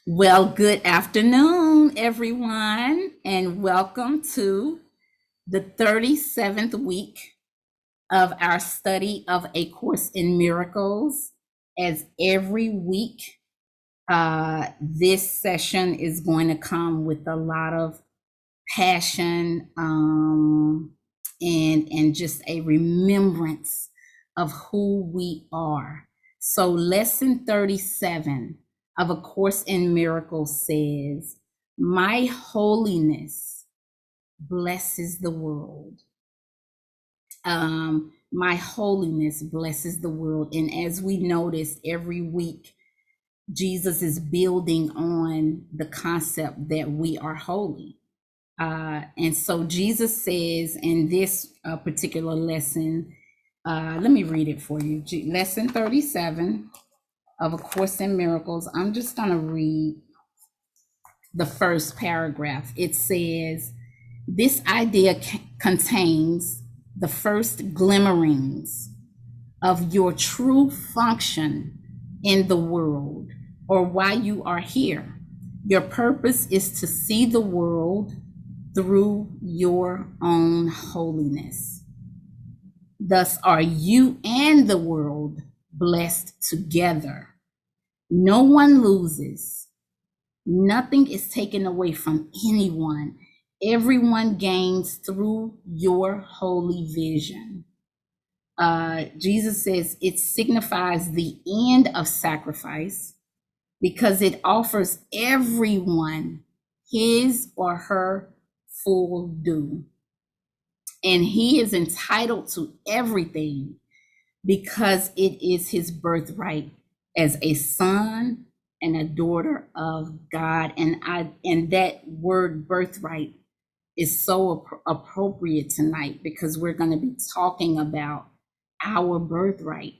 Well, good afternoon, everyone, and welcome to the 37th week of our study of A Course in Miracles. As every week, this session is going to come with a lot of passion and just a remembrance of who we are. So, lesson 37 of A Course in Miracles says, "My holiness blesses the world." My holiness blesses the world. And as we notice every week, Jesus is building on the concept that we are holy. And so Jesus says in this particular lesson, let me read it for you. Lesson 37 of A Course in Miracles. I'm just going to read the first paragraph. It says, this idea contains the first glimmerings of your true function in the world, or why you are here. Your purpose is to see the world through your own holiness. Thus are you and the world blessed together. No one loses. Nothing is taken away from anyone. Everyone gains through your holy vision. Jesus says it signifies the end of sacrifice because it offers everyone his or her full due. And he is entitled to everything because it is his birthright as a son and a daughter of God. And that word birthright is so appropriate tonight because we're going to be talking about our birthright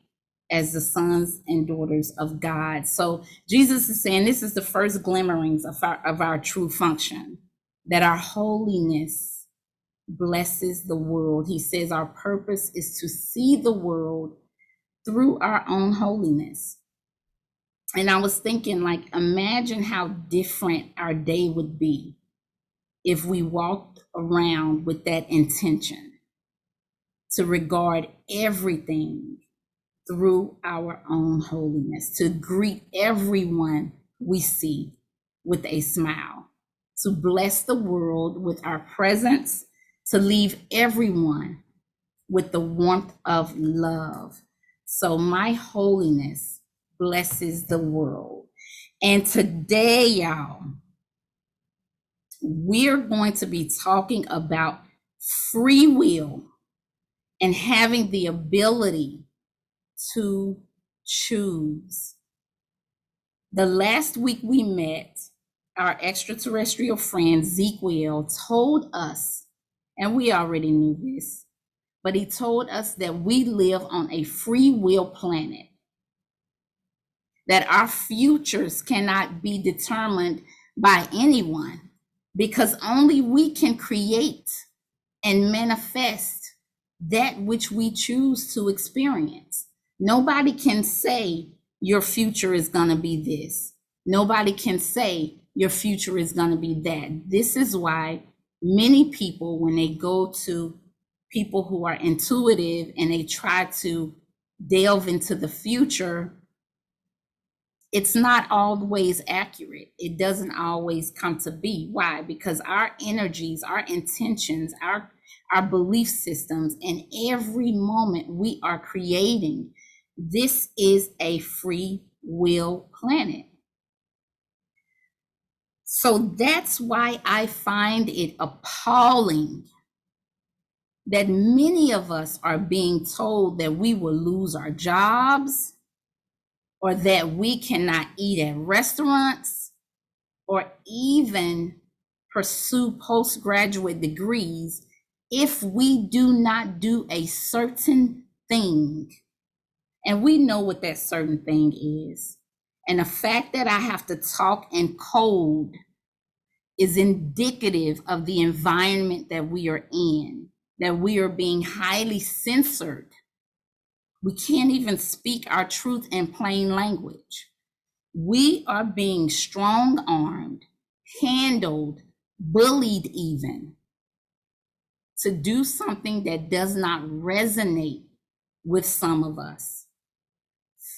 as the sons and daughters of God. So Jesus is saying this is the first glimmerings of our true function, that our holiness blesses the world. He says our purpose is to see the world through our own holiness. And I was thinking, like, imagine how different our day would be if we walked around with that intention to regard everything through our own holiness, to greet everyone we see with a smile, to bless the world with our presence, to leave everyone with the warmth of love. So my holiness blesses the world. And today, y'all, we're going to be talking about free will and having the ability to choose. The last week we met, our extraterrestrial friend Zekiel told us, and we already knew this, but he told us that we live on a free will planet, that our futures cannot be determined by anyone because only we can create and manifest that which we choose to experience. Nobody can say your future is going to be this. Nobody can say your future is going to be that. This is why many people, when they go to people who are intuitive and they try to delve into the future, it's not always accurate. It doesn't always come to be. Why? Because our energies, our intentions, our belief systems, and every moment we are creating, this is a free will planet. So that's why I find it appalling that many of us are being told that we will lose our jobs, or that we cannot eat at restaurants, or even pursue postgraduate degrees if we do not do a certain thing. And we know what that certain thing is. And the fact that I have to talk in code is indicative of the environment that we are in, that we are being highly censored. We can't even speak our truth in plain language. We are being strong-armed, handled, bullied even, to do something that does not resonate with some of us.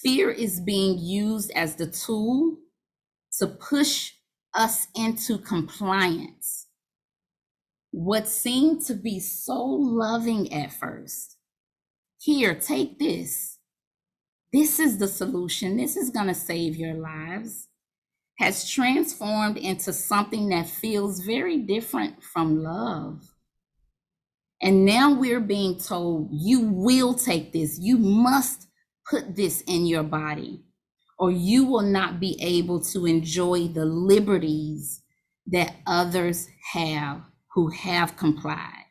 Fear is being used as the tool to push us into compliance. What seemed to be so loving at first, here, take this. This is the solution. This is going to save your lives, has transformed into something that feels very different from love. And now we're being told, you will take this. You must put this in your body, or you will not be able to enjoy the liberties that others have who have complied.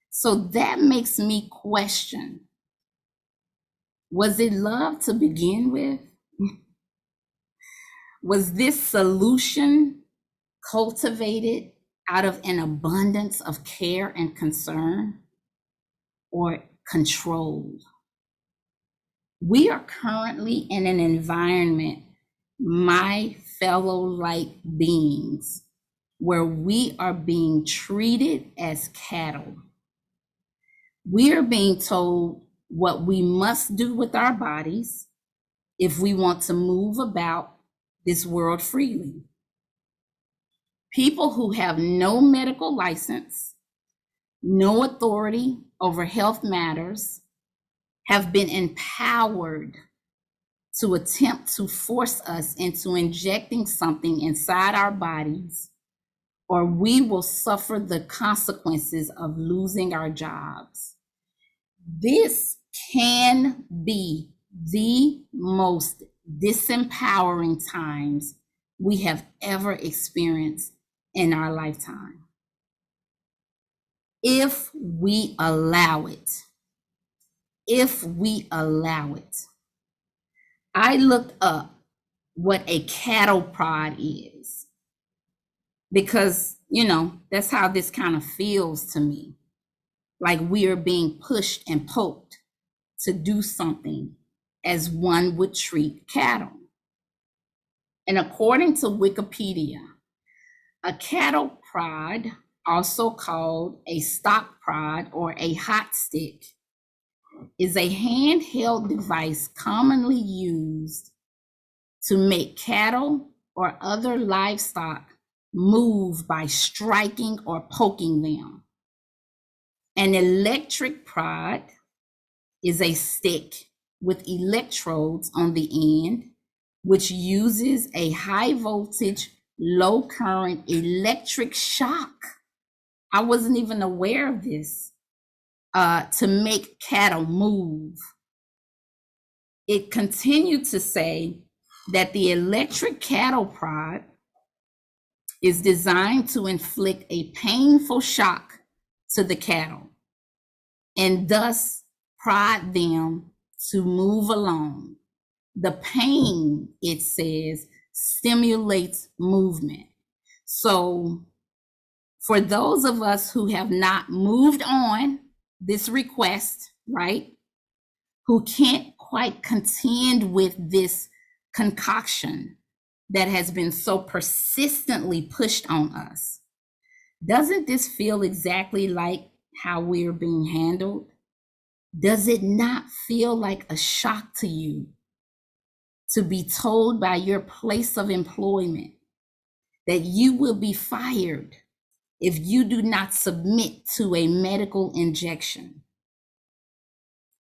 So that makes me question, was it love to begin with? Was this solution cultivated out of an abundance of care and concern, or control? We are currently in an environment, my fellow light beings, where we are being treated as cattle. We are being told what we must do with our bodies if we want to move about this world freely. People who have no medical license, no authority over health matters, have been empowered to attempt to force us into injecting something inside our bodies, or we will suffer the consequences of losing our jobs. This can be the most disempowering times we have ever experienced in our lifetime, if we allow it. If we allow it. I looked up what a cattle prod is, because, that's how this kind of feels to me. Like we are being pushed and poked to do something as one would treat cattle. And according to Wikipedia, a cattle prod, also called a stock prod or a hot stick, is a handheld device commonly used to make cattle or other livestock move by striking or poking them. An electric prod is a stick with electrodes on the end, which uses a high voltage, low current electric shock. I wasn't even aware of this. To make cattle move. It continued to say that the electric cattle prod is designed to inflict a painful shock to the cattle and thus prod them to move along. The pain, it says, stimulates movement. So for those of us who have not moved on this request, right, who can't quite contend with this concoction that has been so persistently pushed on us, doesn't this feel exactly like how we're being handled? Does it not feel like a shock to you to be told by your place of employment that you will be fired if you do not submit to a medical injection?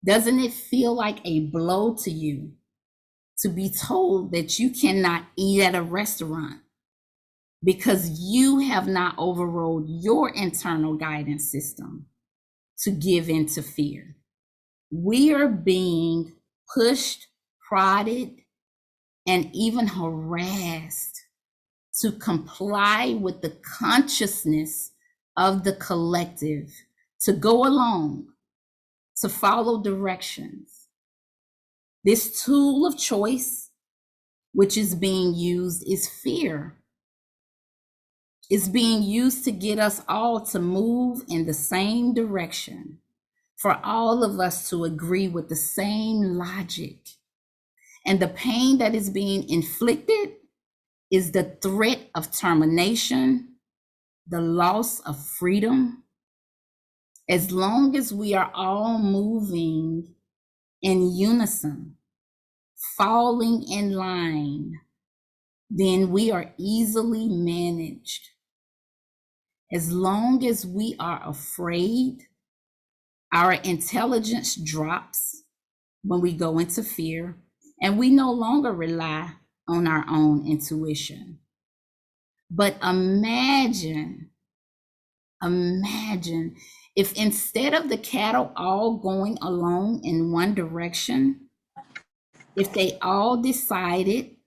Doesn't it feel like a blow to you to be told that you cannot eat at a restaurant because you have not overrode your internal guidance system to give in to fear? We are being pushed, prodded, and even harassed to comply with the consciousness of the collective, to go along, to follow directions. This tool of choice, which is being used, is fear. It's being used to get us all to move in the same direction, for all of us to agree with the same logic. And the pain that is being inflicted is the threat of termination, the loss of freedom. As long as we are all moving in unison, falling in line, then we are easily managed. As long as we are afraid, our intelligence drops when we go into fear, and we no longer rely on our own intuition. But imagine if instead of the cattle all going along in one direction, if they all decided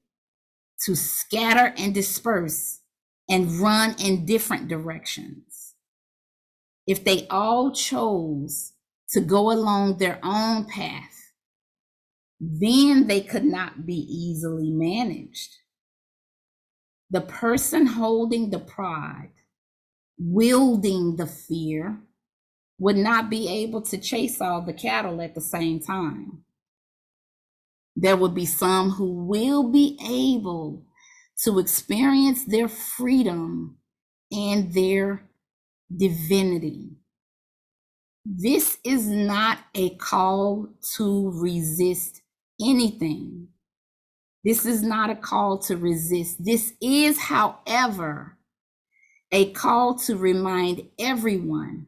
to scatter and disperse and run in different directions, if they all chose to go along their own path, then they could not be easily managed. The person holding the pride, wielding the fear, would not be able to chase all the cattle at the same time. There will be some who will be able to experience their freedom and their divinity. This is not a call to resist anything. This is not a call to resist. This is, however, a call to remind everyone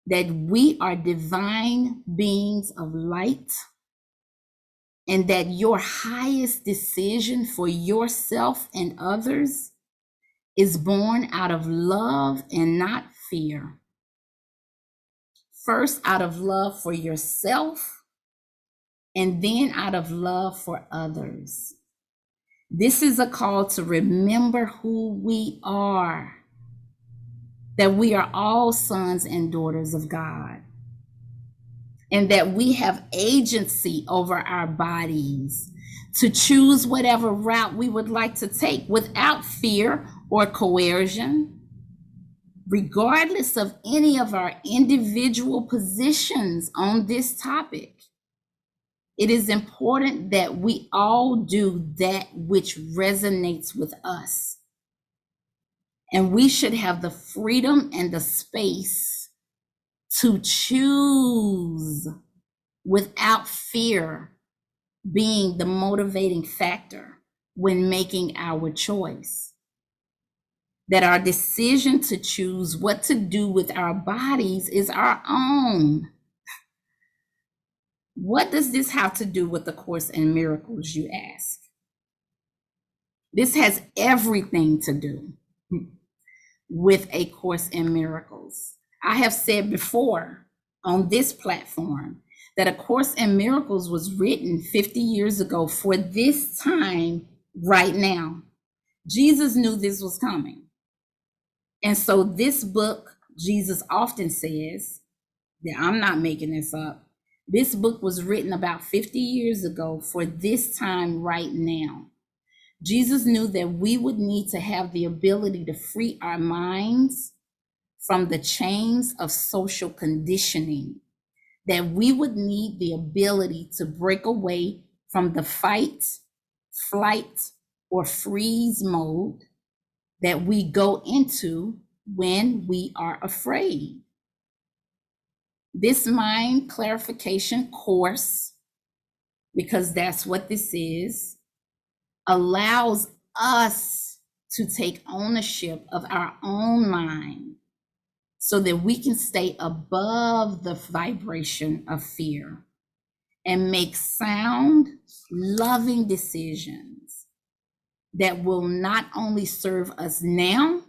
that we are divine beings of light, and that your highest decision for yourself and others is born out of love and not fear. First, out of love for yourself, and then out of love for others. This is a call to remember who we are, that we are all sons and daughters of God, and that we have agency over our bodies to choose whatever route we would like to take without fear or coercion, regardless of any of our individual positions on this topic. It is important that we all do that which resonates with us. And we should have the freedom and the space to choose without fear being the motivating factor when making our choice. That our decision to choose what to do with our bodies is our own. What does this have to do with the Course in Miracles, you ask? This has everything to do with A Course in Miracles. I have said before on this platform that A Course in Miracles was written 50 years ago for this time right now. Jesus knew this was coming. And so this book, Jesus often says, that I'm not making this up, this book was written about 50 years ago for this time right now. Jesus knew that we would need to have the ability to free our minds from the chains of social conditioning, that we would need the ability to break away from the fight, flight, or freeze mode that we go into when we are afraid. This mind clarification course, because that's what this is, allows us to take ownership of our own mind so that we can stay above the vibration of fear and make sound, loving decisions that will not only serve us now,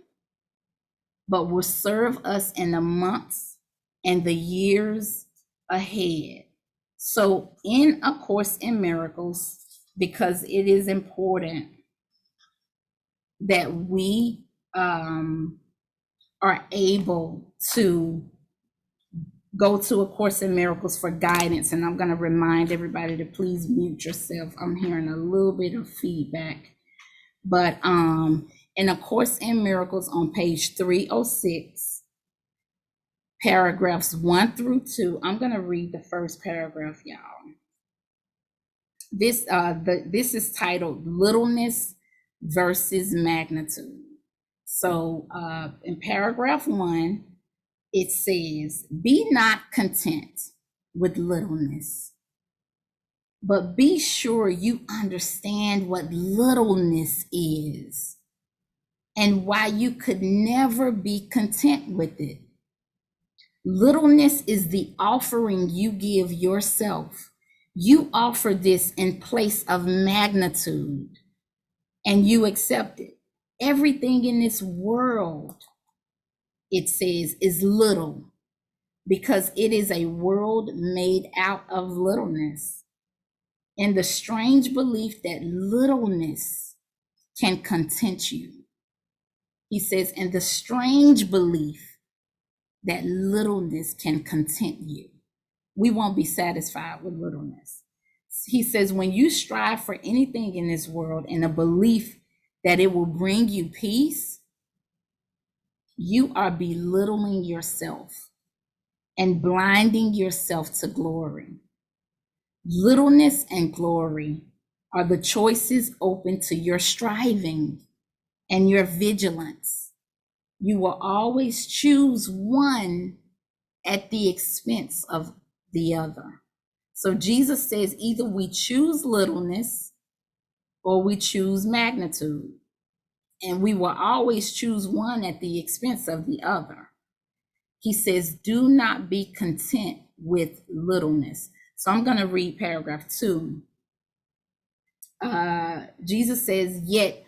but will serve us in the months and the years ahead. So in A Course in Miracles, because it is important that we are able to go to A Course in Miracles for guidance. And I'm going to remind everybody to please mute yourself. I'm hearing a little bit of feedback. But in A Course in Miracles on page 306, paragraphs 1 through 2, I'm going to read the first paragraph, y'all. This is titled Littleness versus Magnitude. So in paragraph 1, it says, be not content with littleness, but be sure you understand what littleness is and why you could never be content with it. Littleness is the offering you give yourself. You offer this in place of magnitude, and you accept it. Everything in this world, it says, is little because it is a world made out of littleness. And the strange belief that littleness can content you. He says, and the strange belief that littleness can content you. We won't be satisfied with littleness. He says, when you strive for anything in this world in a belief that it will bring you peace, you are belittling yourself and blinding yourself to glory. Littleness and glory are the choices open to your striving and your vigilance. You will always choose one at the expense of the other. So Jesus says either we choose littleness or we choose magnitude, and we will always choose one at the expense of the other. He says, do not be content with littleness. So I'm going to read paragraph 2. Jesus says, yet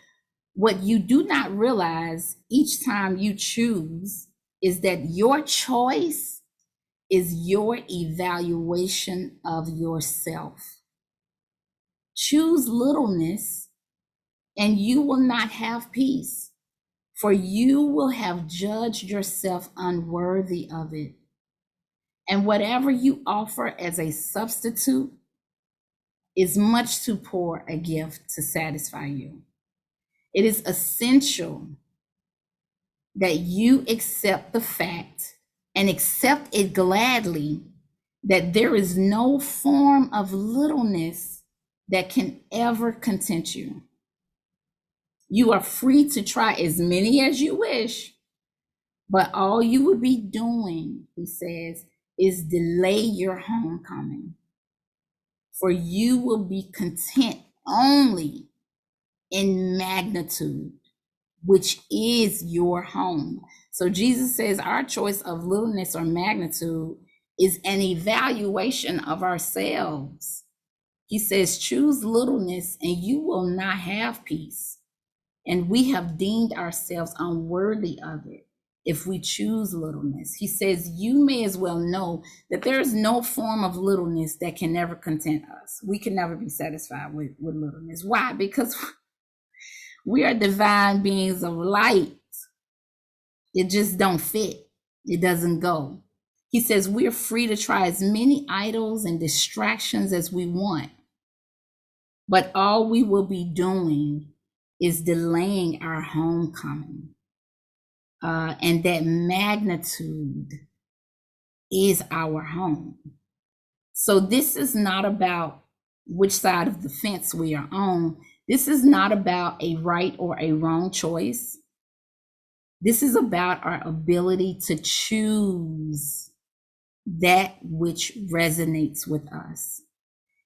what you do not realize each time you choose is that your choice is your evaluation of yourself. Choose littleness and you will not have peace, for you will have judged yourself unworthy of it. And whatever you offer as a substitute is much too poor a gift to satisfy you. It is essential that you accept the fact and accept it gladly that there is no form of littleness that can ever content you. You are free to try as many as you wish, but all you will be doing, he says, is delay your homecoming. For you will be content only in magnitude, which is your home. So Jesus says our choice of littleness or magnitude is an evaluation of ourselves. He says, choose littleness and you will not have peace. And we have deemed ourselves unworthy of it if we choose littleness. He says, you may as well know that there is no form of littleness that can never content us. We can never be satisfied with littleness. Why? Because we are divine beings of light. It just don't fit. It doesn't go. He says we're free to try as many idols and distractions as we want, but all we will be doing is delaying our homecoming. And that magnitude is our home. So this is not about which side of the fence we are on. This is not about a right or a wrong choice. This is about our ability to choose that which resonates with us.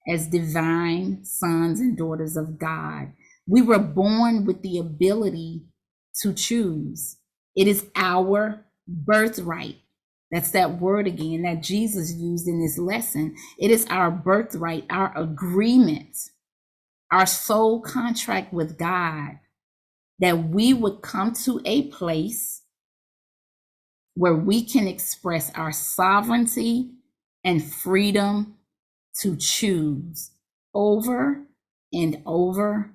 As divine sons and daughters of God, we were born with the ability to choose. It is our birthright. That's that word again that Jesus used in this lesson. It is our birthright, our agreement, our soul contract with God, that we would come to a place where we can express our sovereignty and freedom to choose over and over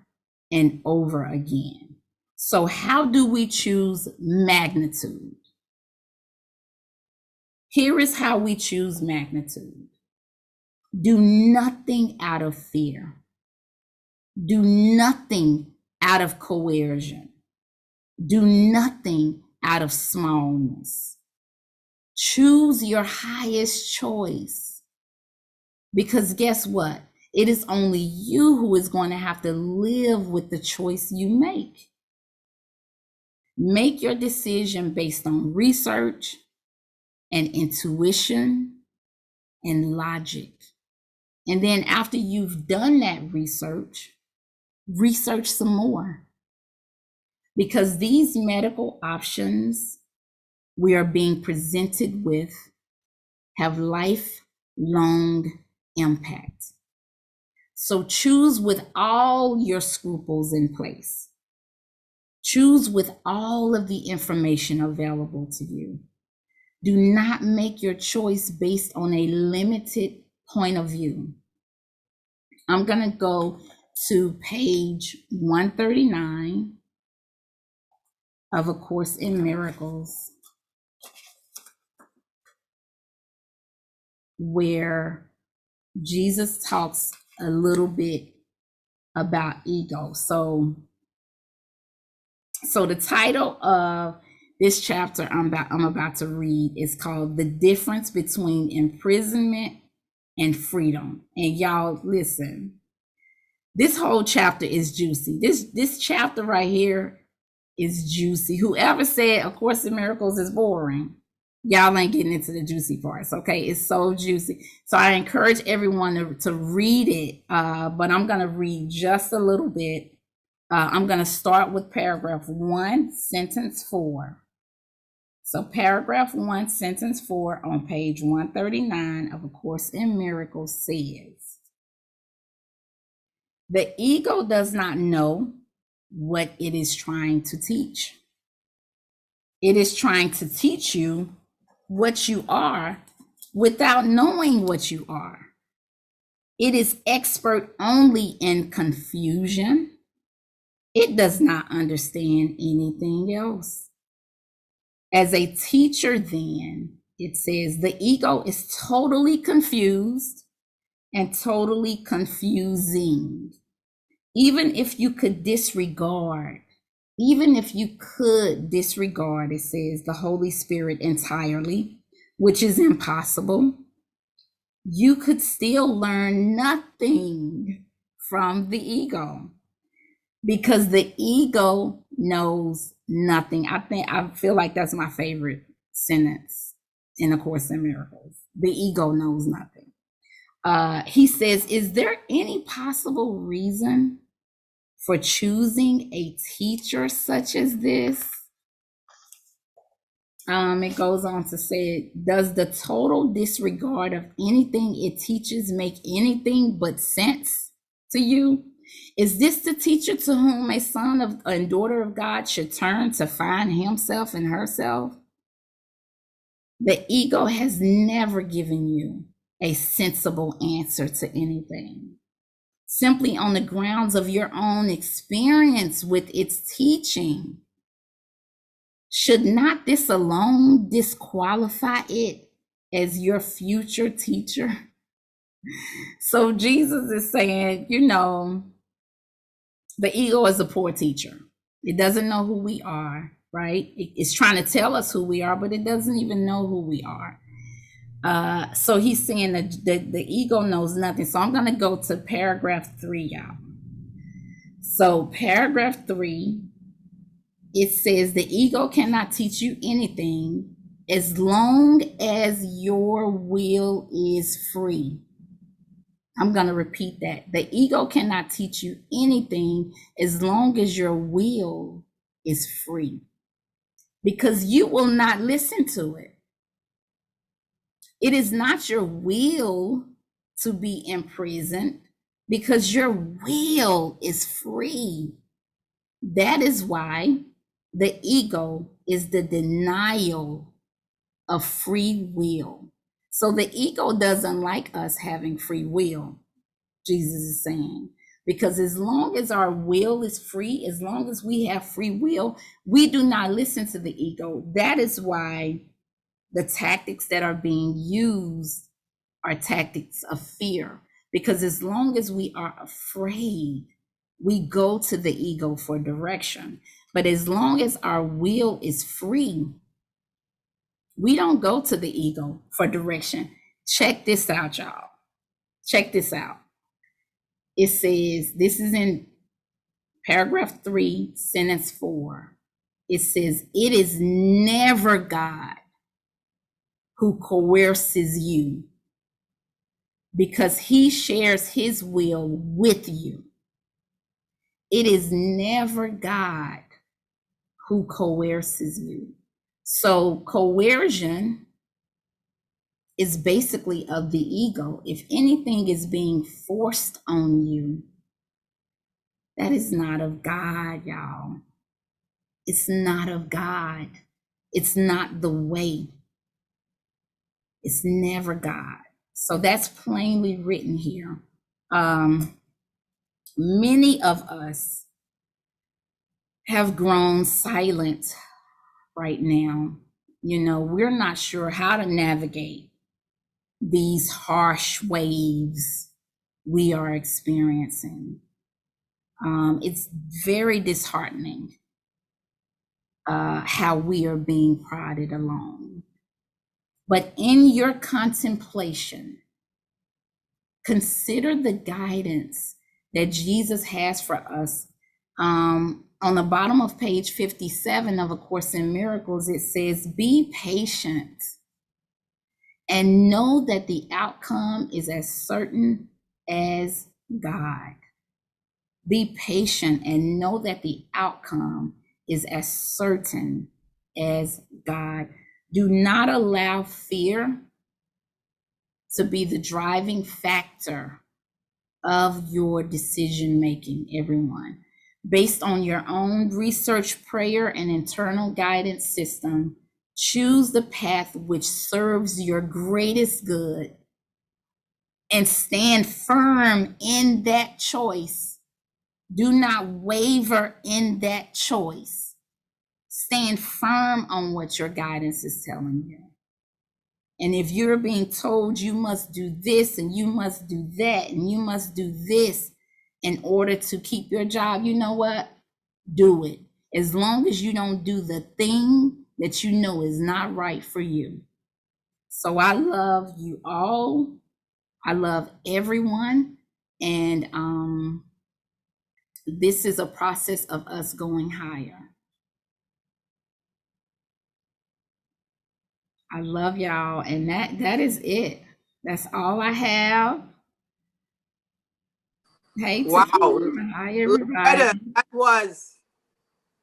and over again. So how do we choose magnitude? Here is how we choose magnitude. Do nothing out of fear. Do nothing out of coercion. Do nothing out of smallness. Choose your highest choice. Because guess what? It is only you who is going to have to live with the choice you make. Make your decision based on research and intuition and logic. And then after you've done that research some more. Because these medical options we are being presented with have lifelong impact. So choose with all your scruples in place. Choose with all of the information available to you. Do not make your choice based on a limited point of view. I'm going to go to page 139 of A Course in Miracles, where Jesus talks a little bit about ego. So the title of this chapter I'm about to read is called The Difference Between Imprisonment and Freedom. And y'all listen, this whole chapter is juicy. This chapter right here is juicy. Whoever said A Course in Miracles is boring, y'all ain't getting into the juicy parts, okay? It's so juicy. So I encourage everyone to read it, but I'm going to read just a little bit. I'm going to start with paragraph 1, sentence 4. So paragraph 1, sentence 4 on page 139 of A Course in Miracles says, the ego does not know what it is trying to teach. It is trying to teach you what you are without knowing what you are. It is expert only in confusion. It does not understand anything else. As a teacher, then, it says the ego is totally confused and totally confusing. Even if you could disregard, it says, the Holy Spirit entirely, which is impossible, you could still learn nothing from the ego, because the ego knows nothing. I feel like that's my favorite sentence in A Course in Miracles. The ego knows nothing. He says, is there any possible reason for choosing a teacher such as this? It goes on to say, does the total disregard of anything it teaches make anything but sense to you? Is this the teacher to whom a son and daughter of God should turn to find himself and herself? The ego has never given you a sensible answer to anything, simply on the grounds of your own experience with its teaching. Should not this alone disqualify it as your future teacher? So Jesus is saying, the ego is a poor teacher. It doesn't know who we are, right? It's trying to tell us who we are, but it doesn't even know who we are. So he's saying that the ego knows nothing. So I'm going to go to paragraph 3, y'all. So paragraph 3, it says the ego cannot teach you anything as long as your will is free. I'm going to repeat that. The ego cannot teach you anything as long as your will is free, because you will not listen to it. It is not your will to be imprisoned, because your will is free. That is why the ego is the denial of free will. So the ego doesn't like us having free will, Jesus is saying, because as long as our will is free, as long as we have free will, we do not listen to the ego. That is why the tactics that are being used are tactics of fear, because as long as we are afraid, we go to the ego for direction. But as long as our will is free, we don't go to the ego for direction. Check this out, y'all. Check this out. It says, this is in paragraph 3, sentence 4. It says, it is never God who coerces you, because he shares his will with you. It is never God who coerces you. So coercion is basically of the ego. If anything is being forced on you, that is not of God, y'all. It's not of God. It's not the way. It's never God. So that's plainly written here. Many of us have grown silent right now. You know, we're not sure how to navigate these harsh waves we are experiencing. It's very disheartening how we are being prodded along. But in your contemplation, consider the guidance that Jesus has for us. On the bottom of page 57 of A Course in Miracles, it says, be patient and know that the outcome is as certain as God. Be patient and know that the outcome is as certain as God. Do not allow fear to be the driving factor of your decision making, everyone. Based on your own research, prayer, and internal guidance system, choose the path which serves your greatest good and stand firm in that choice. Do not waver in that choice. Stand firm on what your guidance is telling you. And if you're being told you must do this and you must do that and you must do this in order to keep your job, you know what? Do it. As long as you don't do the thing that you know is not right for you. So I love you all. I love everyone. And this is a process of us going higher. I love y'all. And that is it. That's all I have. Hey, Wow. Takima. Hi, everybody. Loretta, that was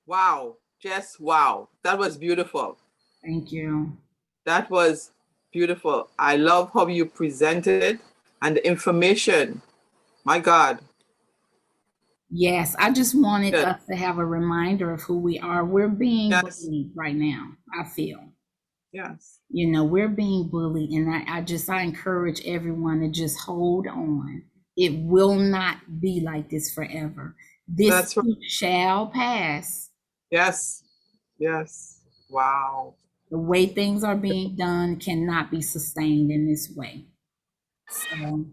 wow. Just wow. That was beautiful. Thank you. That was beautiful. I love how you presented it and the information. My God. Yes, I just wanted Good. us to have a reminder of who we are. We're being Yes. bullied right now, I feel. Yes. You know, we're being bullied, and I encourage everyone to just hold on. It will not be like this forever. This That's right. too shall pass. Yes. Yes. Wow. The way things are being done cannot be sustained in this way. So